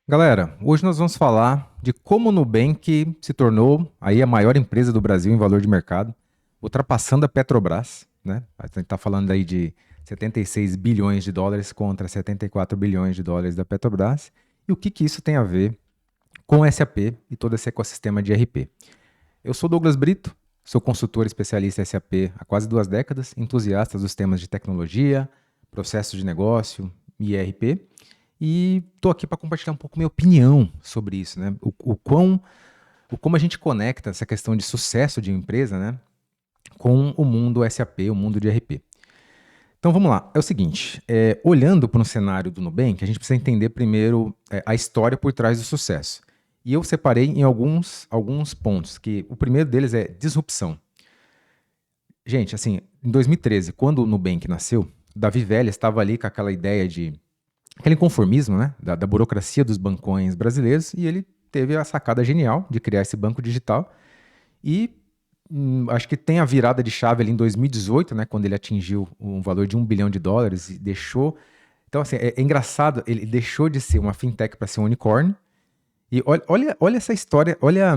Galera, hoje nós vamos falar de como o Nubank se tornou aí a maior empresa do Brasil em valor de mercado, ultrapassando a Petrobras, né? A gente está falando aí de 76 bilhões de dólares contra 74 bilhões de dólares da Petrobras. E o que que isso tem a ver com o SAP e todo esse ecossistema de RP? Eu sou Douglas Brito, sou consultor especialista em SAP há quase 2 décadas, entusiasta dos temas de tecnologia, processo de negócio e ERP. E estou aqui para compartilhar um pouco minha opinião sobre isso, né? Como a gente conecta essa questão de sucesso de empresa, né, com o mundo SAP, o mundo de RP. Então vamos lá. É o seguinte, olhando para um cenário do Nubank, a gente precisa entender primeiro a história por trás do sucesso. E eu separei em alguns pontos, que o primeiro deles é disrupção. Gente, assim, em 2013, quando o Nubank nasceu, Davi Vélez estava ali com aquela ideia de aquele conformismo, né, da burocracia dos bancões brasileiros, e ele teve a sacada genial de criar esse banco digital. E acho que tem a virada de chave ali em 2018, né, quando ele atingiu um valor de 1 bilhão de dólares e deixou. Então, assim, é engraçado, ele deixou de ser uma fintech para ser um unicórnio. E olha essa história, olha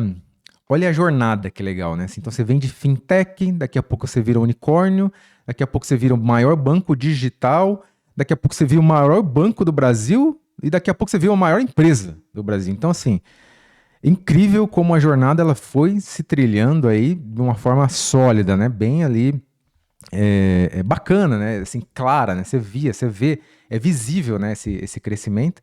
a jornada que legal, né? Assim, então você vem de fintech, daqui a pouco você vira unicórnio, daqui a pouco você vira o maior banco digital, daqui a pouco você vira o maior banco do Brasil e daqui a pouco você vira a maior empresa do Brasil. Então, assim, incrível como a jornada ela foi se trilhando aí de uma forma sólida, né? Bem ali, bacana, né? Assim, clara, né? Você vê, é visível, né? Esse crescimento.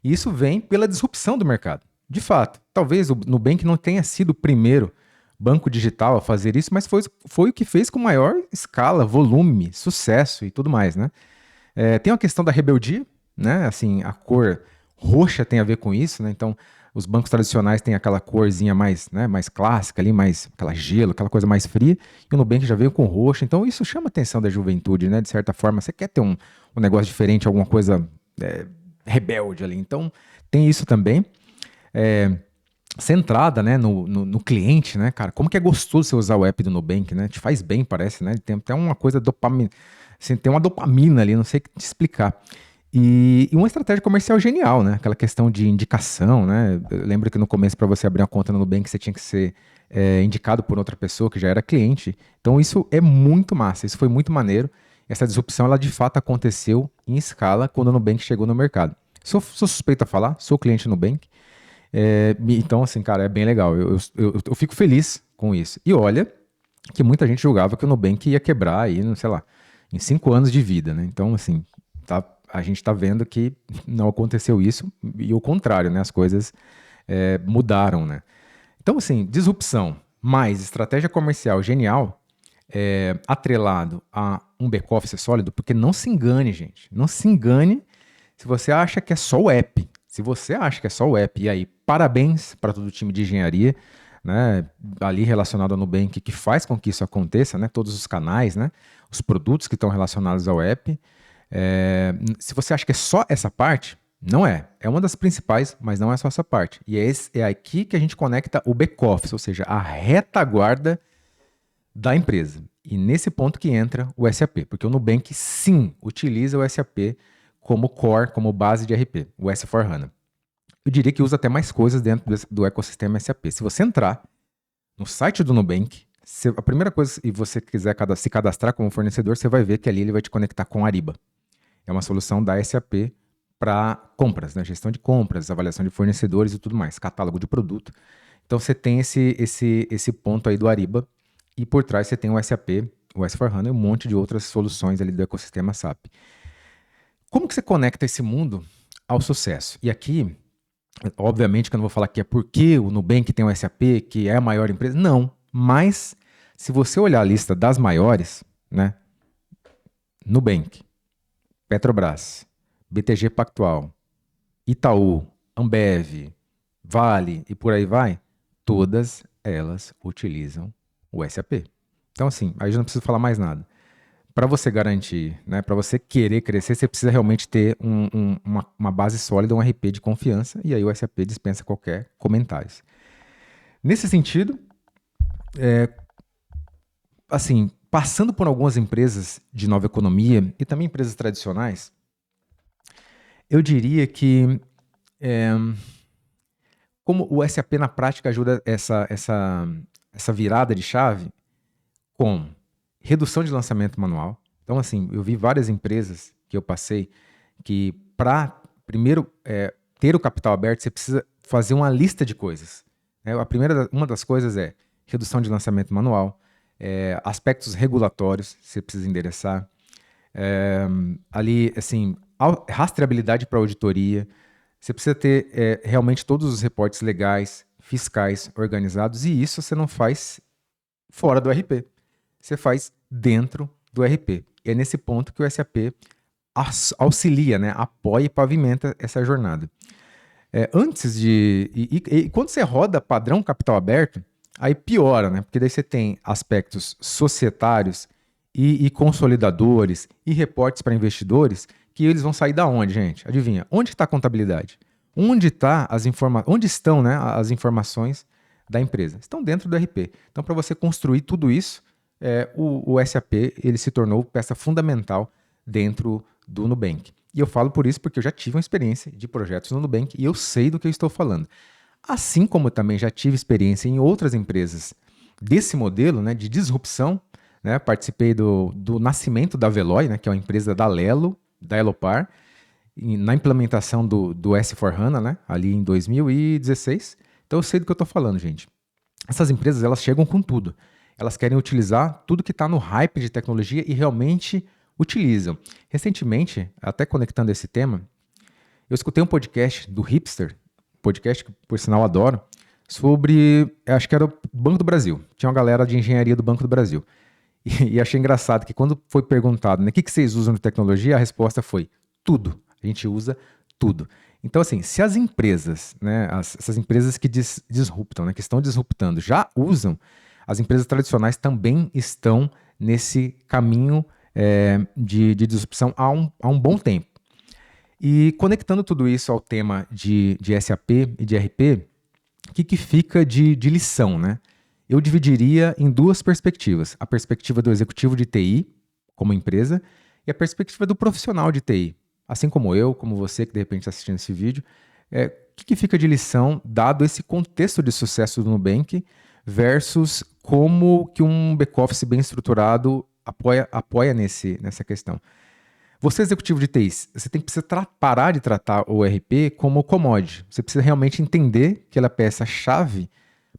E isso vem pela disrupção do mercado. De fato, talvez o Nubank não tenha sido o primeiro banco digital a fazer isso, mas foi o que fez com maior escala, volume, sucesso e tudo mais, né? Tem uma questão da rebeldia, né? Assim, a cor roxa tem a ver com isso, né? Então, os bancos tradicionais têm aquela corzinha mais, né, mais clássica ali, mais aquela gelo, aquela coisa mais fria, e o Nubank já veio com roxo, então isso chama a atenção da juventude, né? De certa forma, você quer ter um negócio diferente, alguma coisa rebelde ali. Então, tem isso também. É, centrada, né, no cliente, né, cara? Como que é gostoso você usar o app do Nubank, né? Te faz bem, parece, né? Tem até uma coisa dopamina, assim, tem uma dopamina ali, não sei te explicar. E uma estratégia comercial genial, né? Aquela questão de indicação, né? Eu lembro que no começo, para você abrir uma conta no Nubank, você tinha que ser indicado por outra pessoa que já era cliente. Então, isso é muito massa, isso foi muito maneiro. Essa disrupção, ela de fato aconteceu em escala quando o Nubank chegou no mercado. Sou suspeito a falar, sou cliente Nubank. Então, assim, cara, é bem legal. Eu fico feliz com isso. E olha que muita gente julgava que o Nubank ia quebrar aí, sei lá, em 5 anos de vida, né? Então, assim, a gente está vendo que não aconteceu isso e o contrário, né? As coisas mudaram, né? Então, assim, disrupção mais estratégia comercial genial, atrelado a um back-office sólido, porque não se engane, gente. Não se engane se você acha que é só o app. Se você acha que é só o app, e aí, parabéns para todo o time de engenharia, né, ali relacionado ao Nubank, que faz com que isso aconteça, né, todos os canais, né, os produtos que estão relacionados ao app. Se você acha que é só essa parte, não é. É uma das principais, mas não é só essa parte. E é aqui que a gente conecta o back-office, ou seja, a retaguarda da empresa. E nesse ponto que entra o SAP, porque o Nubank sim utiliza o SAP como core, como base de RP, o S4HANA. Eu diria que usa até mais coisas dentro do ecossistema SAP. Se você entrar no site do Nubank, a primeira coisa, e você quiser se cadastrar como fornecedor, você vai ver que ali ele vai te conectar com a Ariba. É uma solução da SAP para compras, né? Gestão de compras, avaliação de fornecedores e tudo mais, catálogo de produto. Então você tem esse ponto aí do Ariba e por trás você tem o SAP, o S4HANA e um monte de outras soluções ali do ecossistema SAP. Como que você conecta esse mundo ao sucesso? E aqui, obviamente que eu não vou falar que é porque o Nubank tem o SAP, que é a maior empresa. Não, mas se você olhar a lista das maiores, né? Nubank, Petrobras, BTG Pactual, Itaú, Ambev, Vale e por aí vai, todas elas utilizam o SAP. Então, assim, aí já não preciso falar mais nada. Para você garantir, né, para você querer crescer, você precisa realmente ter uma base sólida, um RP de confiança, e aí o SAP dispensa qualquer comentário. Nesse sentido, assim, passando por algumas empresas de nova economia e também empresas tradicionais, eu diria que Como o SAP na prática ajuda essa virada de chave? Com redução de lançamento manual. Então, assim, eu vi várias empresas que eu passei que para, primeiro, ter o capital aberto, você precisa fazer uma lista de coisas. Uma das coisas é redução de lançamento manual, aspectos regulatórios, você precisa endereçar, ali, assim, rastreabilidade para auditoria, você precisa ter realmente todos os reportes legais, fiscais, organizados, e isso você não faz fora do RP. Você faz dentro do RP. E é nesse ponto que o SAP auxilia, né, apoia e pavimenta essa jornada. Antes de... E quando você roda padrão capital aberto, aí piora, né? Porque daí você tem aspectos societários e consolidadores e reportes para investidores que eles vão sair da onde, gente? Adivinha? Onde está a contabilidade? Onde estão, né, as informações da empresa? Estão dentro do RP. Então, para você construir tudo isso, o SAP ele se tornou peça fundamental dentro do Nubank. E eu falo por isso porque eu já tive uma experiência de projetos no Nubank e eu sei do que eu estou falando. Assim como eu também já tive experiência em outras empresas desse modelo, né, de disrupção, né, participei do nascimento da Veloy, né, que é uma empresa da Lelo, da Elopar, na implementação do S4HANA, né, ali em 2016. Então eu sei do que eu estou falando, gente. Essas empresas, elas chegam com tudo. Elas querem utilizar tudo que está no hype de tecnologia e realmente utilizam. Recentemente, até conectando esse tema, eu escutei um podcast do Hipster, podcast que por sinal adoro, sobre, acho que era o Banco do Brasil. Tinha uma galera de engenharia do Banco do Brasil. E achei engraçado que quando foi perguntado, né, o que vocês usam de tecnologia, a resposta foi tudo. A gente usa tudo. Então, assim, se as empresas, né, essas empresas que disruptam, né, que estão disruptando, já usam, as empresas tradicionais também estão nesse caminho de disrupção há um bom tempo. E conectando tudo isso ao tema de SAP e de RP, o que fica de lição, né? Eu dividiria em duas perspectivas. A perspectiva do executivo de TI, como empresa, e a perspectiva do profissional de TI. Assim como eu, como você que de repente está assistindo esse vídeo, o que fica de lição dado esse contexto de sucesso do Nubank versus como que um back-office bem estruturado apoia nessa questão. Você, executivo de TI, você tem que parar de tratar o RP como commodity. Você precisa realmente entender que ela é peça-chave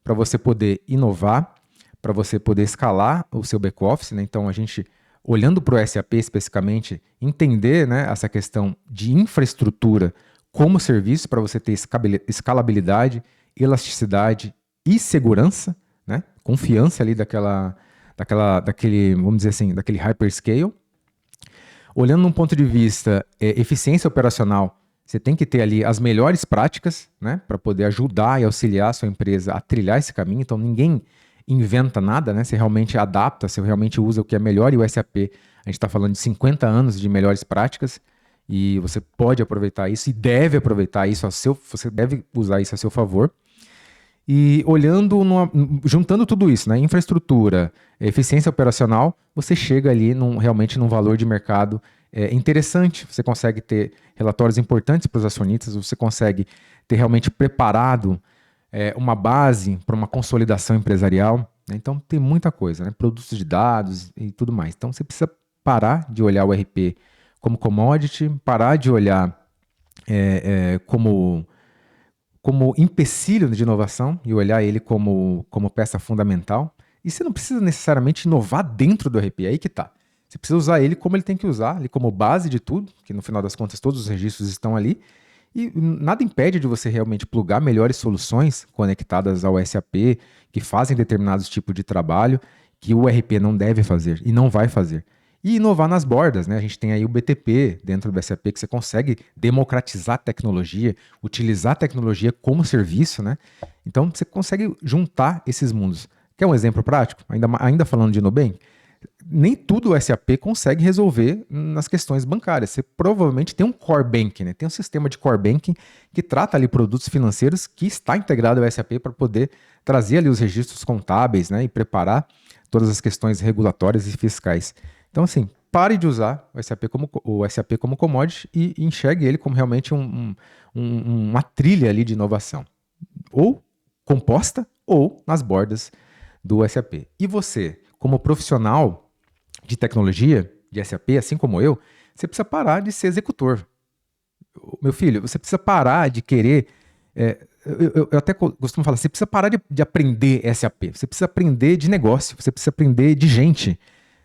para você poder inovar, para você poder escalar o seu back-office, né? Então, a gente, olhando para o SAP especificamente, entender, né, essa questão de infraestrutura como serviço para você ter escalabilidade, elasticidade e segurança, né? Confiança ali daquele, vamos dizer assim, daquele hyperscale. Olhando num ponto de vista eficiência operacional, você tem que ter ali as melhores práticas, né, para poder ajudar e auxiliar a sua empresa a trilhar esse caminho. Então, ninguém inventa nada, né? Você realmente adapta, você realmente usa o que é melhor. E o SAP, a gente está falando de 50 anos de melhores práticas e você pode aproveitar isso e deve aproveitar isso você deve usar isso a seu favor. E juntando tudo isso, né, infraestrutura, eficiência operacional, você chega ali realmente num valor de mercado interessante. Você consegue ter relatórios importantes para os acionistas, você consegue ter realmente preparado uma base para uma consolidação empresarial. Né? Então tem muita coisa, né, produtos de dados e tudo mais. Então você precisa parar de olhar o RP como commodity, parar de olhar como empecilho de inovação e olhar ele como peça fundamental. E você não precisa necessariamente inovar dentro do RP, aí que tá. Você precisa usar ele como ele tem que usar, ele como base de tudo, que no final das contas todos os registros estão ali, e nada impede de você realmente plugar melhores soluções conectadas ao SAP, que fazem determinados tipos de trabalho que o RP não deve fazer e não vai fazer. E inovar nas bordas, né? A gente tem aí o BTP dentro do SAP, que você consegue democratizar a tecnologia, utilizar a tecnologia como serviço, né? Então você consegue juntar esses mundos. Quer um exemplo prático? Ainda falando de Nubank, nem tudo o SAP consegue resolver nas questões bancárias. Você provavelmente tem um core banking, né? Tem um sistema de core banking que trata ali produtos financeiros que está integrado ao SAP para poder trazer ali os registros contábeis, né? E preparar todas as questões regulatórias e fiscais. Então, assim, pare de usar o SAP como commodity e enxergue ele como realmente uma trilha ali de inovação. Ou composta ou nas bordas do SAP. E você, como profissional de tecnologia, de SAP, assim como eu, você precisa parar de ser executor. Meu filho, você precisa parar de querer. Eu até costumo falar, você precisa parar de aprender SAP, você precisa aprender de negócio, você precisa aprender de gente.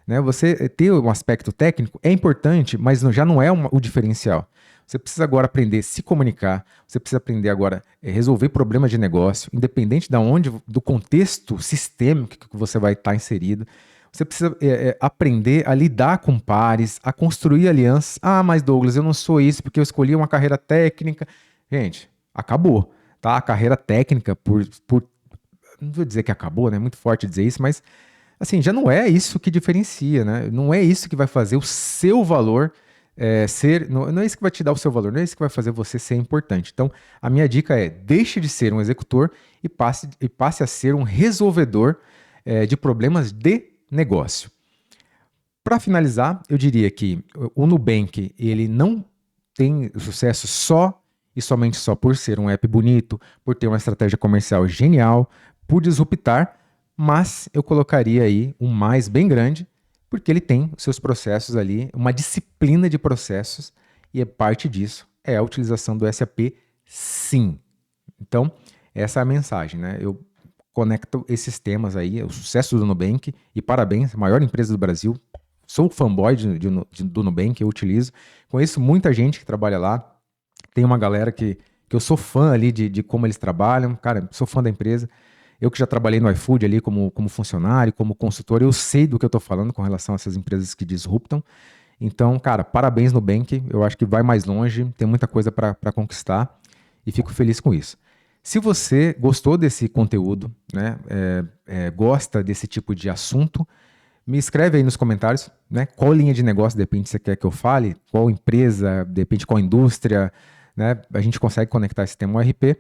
Né? Você ter um aspecto técnico é importante, mas já não é o diferencial. Você precisa agora aprender a se comunicar, você precisa aprender agora a resolver problemas de negócio, independente do contexto sistêmico que você vai estar inserido. Você precisa aprender a lidar com pares, a construir alianças. Ah, mas Douglas, eu não sou isso porque eu escolhi uma carreira técnica. Gente, acabou. Tá? A carreira técnica, não vou dizer que acabou, né? É muito forte dizer isso, mas assim, já não é isso que diferencia, né? Não é isso que vai fazer o seu valor ser. Não é isso que vai te dar o seu valor, não é isso que vai fazer você ser importante. Então, a minha dica é: deixe de ser um executor e passe a ser um resolvedor de problemas de negócio. Para finalizar, eu diria que o Nubank ele não tem sucesso só e somente só por ser um app bonito, por ter uma estratégia comercial genial, por disruptar, mas eu colocaria aí um mais bem grande, porque ele tem os seus processos ali, uma disciplina de processos, e parte disso é a utilização do SAP, sim. Então, essa é a mensagem, né? Eu conecto esses temas aí, o sucesso do Nubank, e parabéns, a maior empresa do Brasil. Sou fanboy do Nubank, eu utilizo. Conheço muita gente que trabalha lá. Tem uma galera que eu sou fã ali de como eles trabalham. Cara, sou fã da empresa. Eu que já trabalhei no iFood ali como funcionário, como consultor, eu sei do que eu estou falando com relação a essas empresas que disruptam. Então, cara, parabéns Nubank. Eu acho que vai mais longe, tem muita coisa para conquistar e fico feliz com isso. Se você gostou desse conteúdo, né, gosta desse tipo de assunto, me escreve aí nos comentários, né, qual linha de negócio, de repente, você quer que eu fale, qual empresa, de repente, qual indústria, né, a gente consegue conectar esse tema ao RP,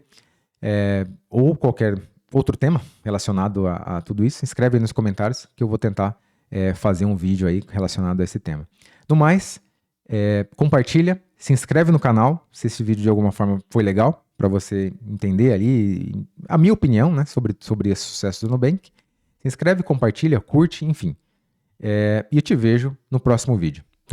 ou qualquer outro tema relacionado a tudo isso. Escreve aí nos comentários que eu vou tentar fazer um vídeo aí relacionado a esse tema. No mais, compartilha, se inscreve no canal, se esse vídeo de alguma forma foi legal, para você entender ali a minha opinião, né, sobre esse sucesso do Nubank. Se inscreve, compartilha, curte, enfim. E eu te vejo no próximo vídeo.